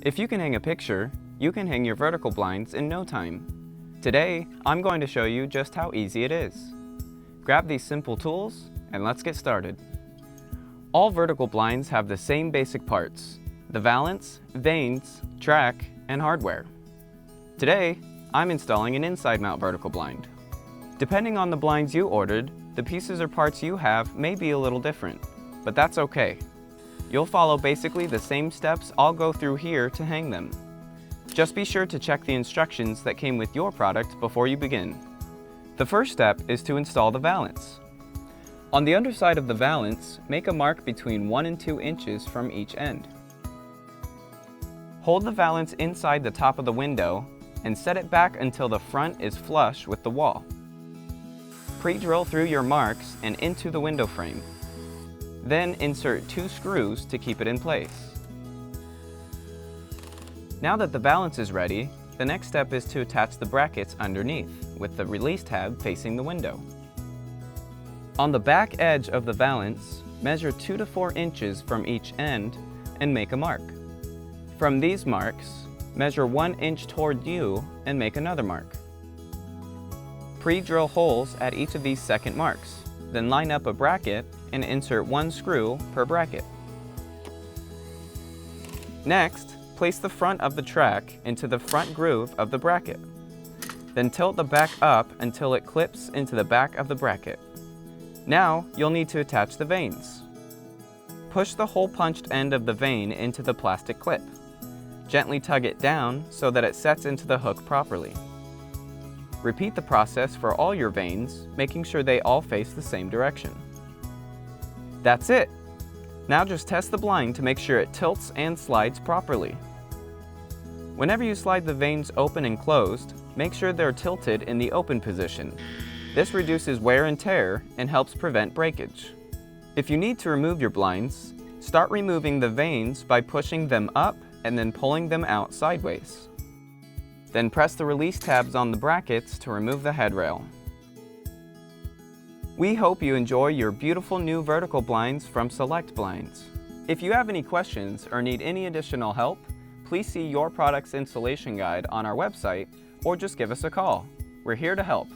If you can hang a picture, you can hang your vertical blinds in no time. Today, I'm going to show you just how easy it is. Grab these simple tools and let's get started. All vertical blinds have the same basic parts: the valance, vanes, track, and hardware. Today, I'm installing an inside mount vertical blind. Depending on the blinds you ordered, the pieces or parts you have may be a little different, but that's okay. You'll follow basically the same steps I'll go through here to hang them. Just be sure to check the instructions that came with your product before you begin. The first step is to install the valance. On the underside of the valance, make a mark between 1 and 2 inches from each end. Hold the valance inside the top of the window and set it back until the front is flush with the wall. Pre-drill through your marks and into the window frame. Then insert 2 screws to keep it in place. Now that the valance is ready, the next step is to attach the brackets underneath, with the release tab facing the window. On the back edge of the valance, measure 2 to 4 inches from each end and make a mark. From these marks, measure 1 inch toward you and make another mark. Pre-drill holes at each of these second marks, then line up a bracket and insert 1 screw per bracket. Next, place the front of the track into the front groove of the bracket. Then tilt the back up until it clips into the back of the bracket. Now, you'll need to attach the vanes. Push the hole-punched end of the vane into the plastic clip. Gently tug it down so that it sets into the hook properly. Repeat the process for all your vanes, making sure they all face the same direction. That's it! Now just test the blind to make sure it tilts and slides properly. Whenever you slide the vanes open and closed, make sure they're tilted in the open position. This reduces wear and tear and helps prevent breakage. If you need to remove your blinds, start removing the vanes by pushing them up and then pulling them out sideways. Then press the release tabs on the brackets to remove the headrail. We hope you enjoy your beautiful new vertical blinds from Select Blinds. If you have any questions or need any additional help, please see your product's installation guide on our website or just give us a call. We're here to help.